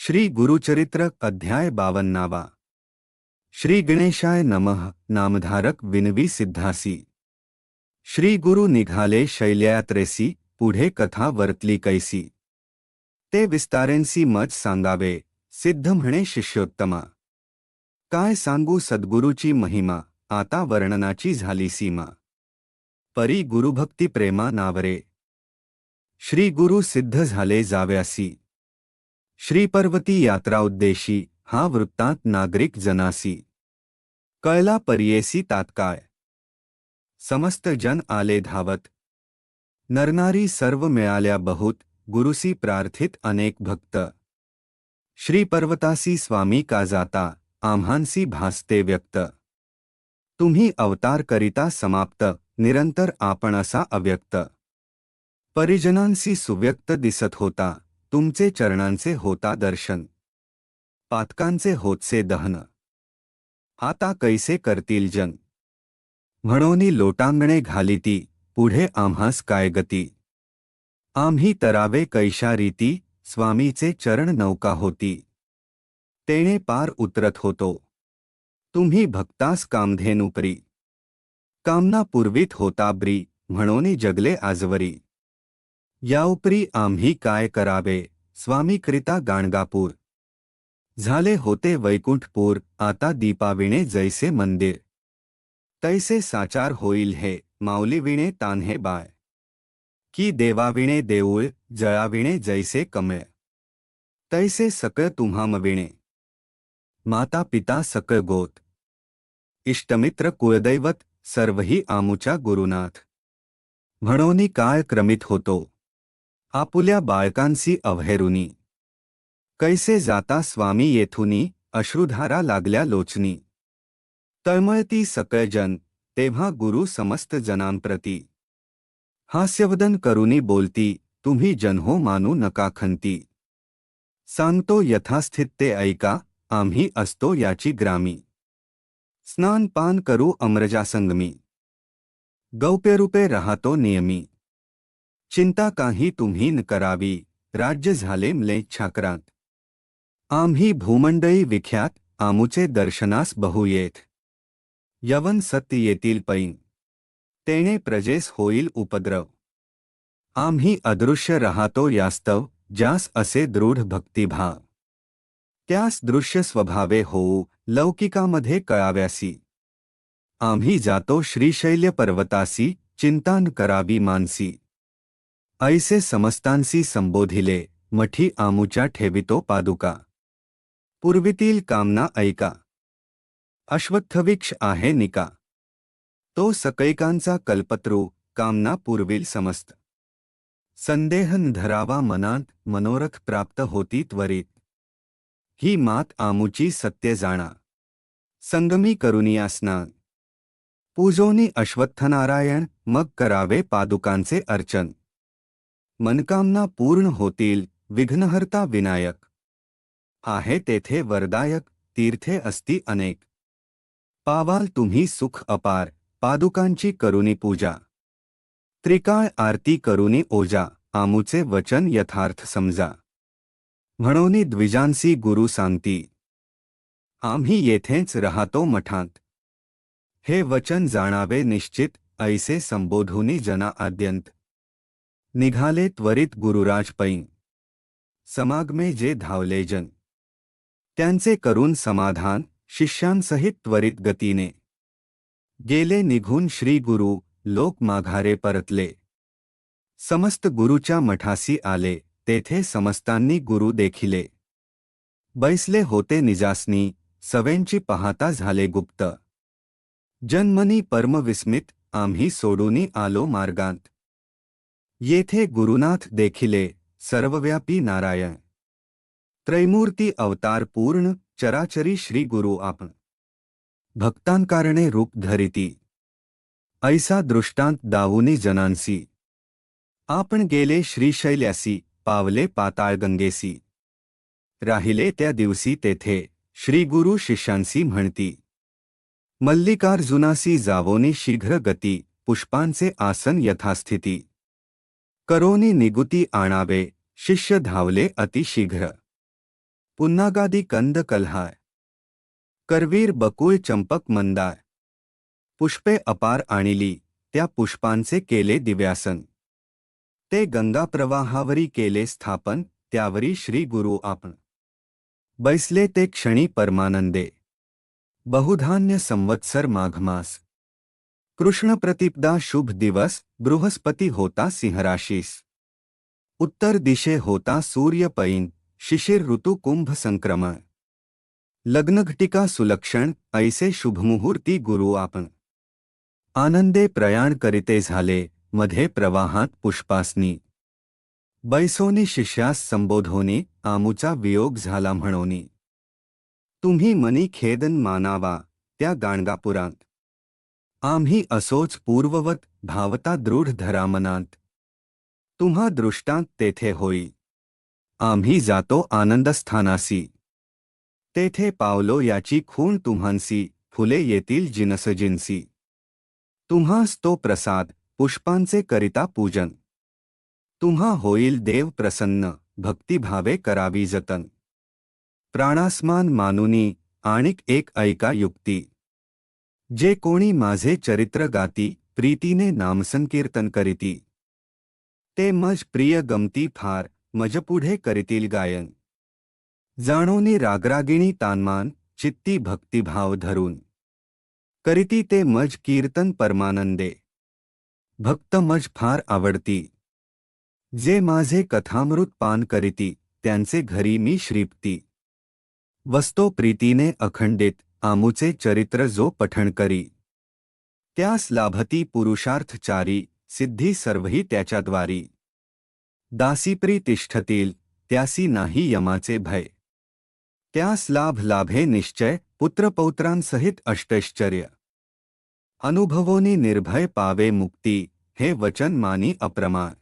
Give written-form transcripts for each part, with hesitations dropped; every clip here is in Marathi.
श्री गुरुचरित्र अध्याय 52। श्री गणेशाय नमः। नामधारक विनवी सिद्धासी। श्री गुरु निघाले शैलयात्रेसी, पुढे कथा वर्तली कैसी। ते विस्तारेंसी मज सांगावे, सिद्ध म्हणे शिष्योत्तमा। काय सांगू सद्गुरूची महिमा, आता वर्णनाची झाली सीमा। परी गुरुभक्ती प्रेमा नावरे, श्री गुरु सिद्ध झाले जाव्यासी। श्री पर्वती यात्रा उद्देशी, हा वृत्तांत नागरिक जनासी। कळला परियेसी तात्काळ, समस्त जन आले धावत। नरनारी सर्व मिळाल्या बहुत, गुरुसी प्रार्थित अनेक भक्त। श्री पर्वतासी स्वामी का जाता, आम्हांसी भासते व्यक्त। तुम्ही अवतार करिता समाप्त, निरंतर आपण असा अव्यक्त। परिजनांसी सुव्यक्त दिसत होता, तुमचे चरणांचे होता दर्शन। पातकांचे होतसे दहन, आता कैसे करतील जन। म्हणोनी लोटांगणे घालिती, पुढे आम्हास काय गती। आम्ही तरावे कैशा रीती, स्वामीचे चरण नौका होती। तेणे पार उतरत होतो, तुम्ही भक्तास कामधेनुपरी। कामना पुरवीत होता ब्री, म्हणोनी जगले आजवरी। याउपरी आम्ही काय करावे, स्वामीकरिता गाणगापूर। झाले होते वैकुंठपूर, आता दीपाविणे जैसे मंदिर। तैसे साचार होईल हे, माऊलीविणे तान्हे बाळ। की देवाविणे देऊळ, जळाविणे जैसे कमळ। तैसे सकळ तुम्हामविणे, माता पिता सकळ गोत। इष्टमित्र कुळदैवत, सर्वही आमुच्या गुरुनाथ। म्हणोनी काळ क्रमित होतो, आपुल्या बाळकांसी अव्हेरुनी। कैसे जाता स्वामी येथुनी, अश्रुधारा लागल्या लोचनी। तळमळती सकळ जन, तेव्हा गुरु समस्त जनांप्रती। हास्यवदन करुनी बोलती, तुम्ही जन हो मानू नका खंती। सांगतो यथास्थित ते ऐका, आम्ही असतो याची ग्रामी। स्नान पान करू अमृजासंगमी, गौप्यरूपे राहतो नियमी। चिंता काही तुम्ही न करावी, राज्य झाले म्लेच्छाक्रांत। आम्ही भूमंडळी विख्यात, आमुचे दर्शनास बहु येथ। यवन सत्य येतील पैन, तेणे प्रजेस होईल उपद्रव। आम्ही अदृश्य राहतो यास्तव, ज्यास असे दृढ भक्तिभाव। त्यास दृश्य स्वभावे होऊ, लौकिकामध्ये कळाव्यासी। आम्ही जातो श्रीशैल्य पर्वतासी, चिंता न करावी मानसी। ऐसे समस्तांसी संबोधिले, मठी आमुच्या ठेवितो पादुका। पूर्वीतील कामना ऐका, अश्वत्थवृक्ष आहे निका। तो सकैकांचा कल्पतरू, कामना पुरविल समस्त। संदेह न धरावा मनात, मनोरथ प्राप्त होती त्वरित। ही मात आमुची सत्य जाणा, संगमी करुनिया स्नान। पूजोनी अश्वत्थनारायण, मग करावे पादुकांचे अर्चन। मनकामना पूर्ण होतील, विघ्नहर्ता विनायक। आहे तेथे वरदायक, तीर्थे अस्ति अनेक। पावाल तुम्ही सुख अपार, पादुकांची करुनी पूजा। त्रिकाळ आरती करुनी ओजा, आमुचे वचन यथार्थ समजा। म्हणोनी द्विजांसी गुरु सांगती, आम्ही येथेच राहतो मठांत। हे वचन जाणावे निश्चित, ऐसे संबोधुनी जना आद्यंत। निघाले त्वरित गुरुराज पैन, समागमे जे धावले जन। त्यांचे करून समाधान, शिष्यांसहित त्वरित गतीने। गेले निघून श्री गुरु, लोक माघारे परतले। समस्त गुरुच्या मठासी आले, तेथे समस्तांनी गुरु देखिले। बैसले होते निजासनी, सवेंची पाहता झाले गुप्त। जन्मनी परम विस्मित, आम्ही सोडूनी आलो मार्गांत। येथे गुरुनाथ देखिले, सर्वव्यापी नारायण। त्रैमूर्ती अवतार पूर्ण, चराचरी श्री गुरु आपण। भक्तांकारणे रूप धरिती, ऐसा दृष्टांत दावुनी जनांसी। आपण गेले श्रीशैल्यासी, पावले पाताळगंगेसी। राहिले त्या दिवशी तेथे, श्री गुरु शिष्यांसी म्हणती। मल्लिकार्जुनासी जावोनी शीघ्र गती, पुष्पांचे आसन यथास्थिती। करोनी निगुती आणावे, शिष्य धावले अतिशीघ्र। पुन्नागादी कंद कल्हाय करवीर बकुळ चंपक मंदार पुष्पे अपार आणिली त्या पुष्पांचे केले दिव्यासन ते गंगा प्रवाहावरी केले स्थापन त्यावरी श्री गुरु आपण बैसले ते क्षणी परमानंदे बहुधान्य संवत्सर माघमास कृष्ण प्रतिपदा शुभ दिवस बृहस्पती होता सिंहराशीस उत्तर दिशे होता सूर्य पैन शिशिर ऋतु कुंभ संक्रमण लग्नघटिका सुलक्षण ऐसे शुभमुहूर्ती गुरु आपण आनंदे प्रयाण करिते झाले मध्ये प्रवाहात पुष्पासनी बैसोनी शिष्यास संबोधोनी आमुचा वियोग झाला म्हणोनी तुम्ही मनी खेदन मानावा त्या गाणगापुरांत आम्ही असोच पूर्ववत भावता दृढ धरा मनांत तुम्हा दृष्टांत तेथे होई आम्ही जातो आनंदस्थानासी तेथे पावलो याची खूण तुम्हांसी फुले येतील जिनसजिन्सी तुम्हास तो प्रसाद पुष्पांचे करिता पूजन तुम्हा होईल देव प्रसन्न भक्तिभावे करावी जतन प्राणास्मान मानुनी आणिक एक ऐका युक्ती जे कोणी माझे चरित्र गाती प्रीतीने नामसंकीर्तन करीती ते मज प्रिय गमती फार मजपुढे करीतील गायन जाणोनी रागरागिणी तानमान चित्ती भक्तिभाव धरून करीती ते मज कीर्तन परमानंदे भक्त मज फार आवडती जे माझे कथामृत पान करीती त्यांचे घरी मी श्रीप्ती वस्तो प्रीतीने अखंडित आमुचे चरित्र जो पठण करी त्यास लाभती पुरुषार्थचारी सिद्धी सर्वही त्याच्याद्वारी दासीप्री तिष्ठतील त्यासी नाही यमाचे भय त्यास लाभ लाभे निश्चय पुत्रपौत्रांसहित अष्टैश्चर्य अनुभवोनी निर्भय पावे मुक्ती हे वचन मानी अप्रमाण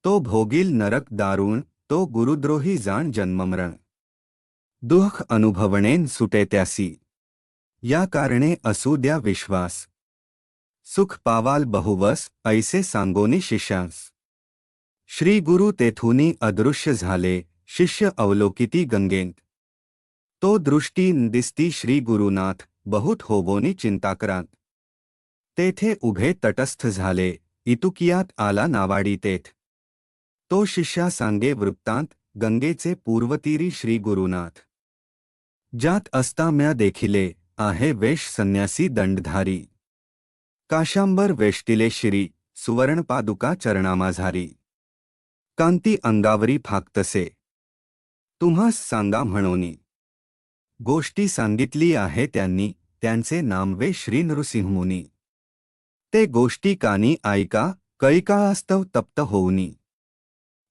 तो भोगील नरक दारुण तो गुरुद्रोही जाण जन्ममरण दुःख अनुभवणेन सुटे त्यासी या कारणे असू द्या विश्वास सुख पावाल बहुवस ऐसे सांगोनी शिष्यांस श्री गुरु तेथुनी अदृश्य झाले शिष्य अवलोकिती गंगेंत तो दृष्टी दिसती श्री गुरुनाथ बहुत होवोनी चिंताक्रांत तेथे उभे तटस्थ झाले इतुकियात आला नावाडी तेथ तो शिष्या सांगे वृत्तांत गंगेचे पूर्वतीरी श्री गुरुनाथ जात असता म्या देखिले आहे वेश संन्यासी दंडधारी काशांबर वेष्टिले शिरी सुवर्णपादुका चरणामाझारी कांती अंगावरी फाकतसे तुम्हास सांगा म्हणोनी गोष्टी सांगितली आहे त्यांनी त्यांचे नाम वे श्री नृसिंहमुनी ते गोष्टी कानी ऐका कैकास्तव तप्त होऊनी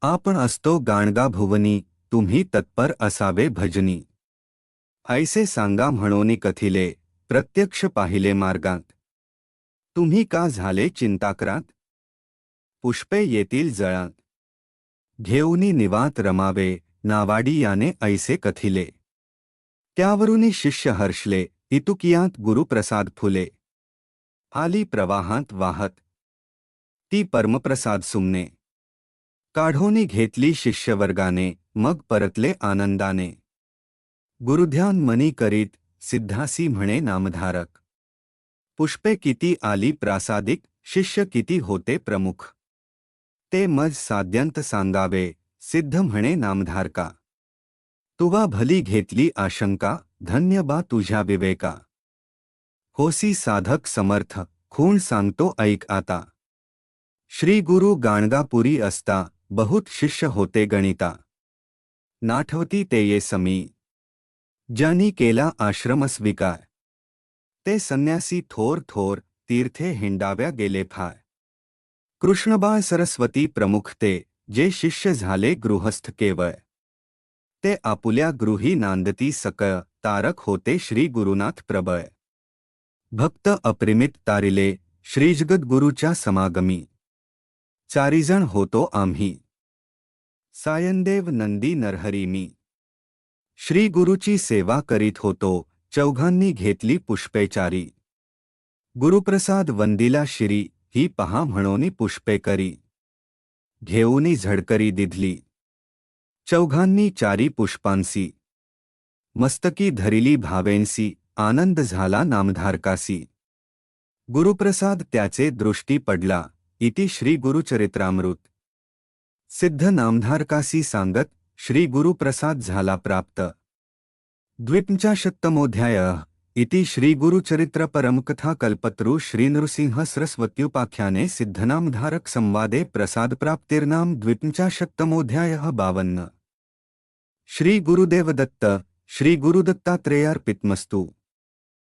आपण असतो गाणगा भुवनी तुम्ही तत्पर असावे भजनी ऐसे सांगा म्हणोनी कथिले प्रत्यक्ष पाहिले मार्गांत तुम्ही का झाले चिंताक्रांत पुष्पे येतील जळांत घेऊनी निवांत रमावे नावाडी याने ऐसे कथिले त्यावरुनी शिष्य हर्षले इतुकियांत गुरुप्रसाद फुले आली प्रवाहांत वाहत ती परमप्रसाद सुमने काढोनी घेतली शिष्यवर्गाने मग परतले आनंदाने गुरुध्यान मनी करीत सिद्धासी म्हणे नामधारक पुष्पे किती आली प्रासादिक शिष्य किती होते प्रमुख ते मज साद्यंत सांगावे सिद्ध म्हणे नामधारका तुवा भली घेतली आशंका धन्य बा तुझ्या विवेका होसी साधक समर्थ खूण सांगतो ऐक आता श्री गुरु गाणगापुरी असता बहुत शिष्य होते गणिता नाठवती ते ये समी ज्यांनी केला आश्रम स्वीकार ते संन्यासी थोर थोर तीर्थे हिंडाव्या गेले फार कृष्णबाळ सरस्वती प्रमुख ते जे शिष्य झाले गृहस्थ केवळ ते आपुल्या गृही नांदती सकळ तारक होते श्री गुरुनाथ प्रबळ भक्त अप्रिमित तारिले श्रीजगद्गुरूच्या समागमी चारीजण होतो आम्ही सायनदेव नंदी नरहरी मी श्री गुरुची सेवा करीत होतो चौघांनी घेतली पुष्पेचारी गुरुप्रसाद वंदिला शिरी ही पहा म्हणोनी पुष्पे करी घेऊनी झडकरी दिधली चौघांनी चारी पुष्पांसी मस्तकी धरिली भावेंसी आनंद झाला नामधारकासी। गुरुप्रसाद त्याचे दृष्टी पडला इति श्री गुरुचरित्रामृत। सिद्ध नामधारकासी सांगत श्री गुरुप्रसाद झाला प्राप्त। द्विपंचाशत्तमोऽध्याय इति श्री गुरुचरित्र परमकथा कल्पतरु श्री नृसिंह सरस्वत्युपाख्याने सिद्धनामधारक संवादे प्रसाद प्राप्तिर्नाम द्विपंचाशत्तमोऽध्यायः 52। श्री गुरुदेव दत्त श्री गुरुदत्तात्रेयार्पितमस्तु।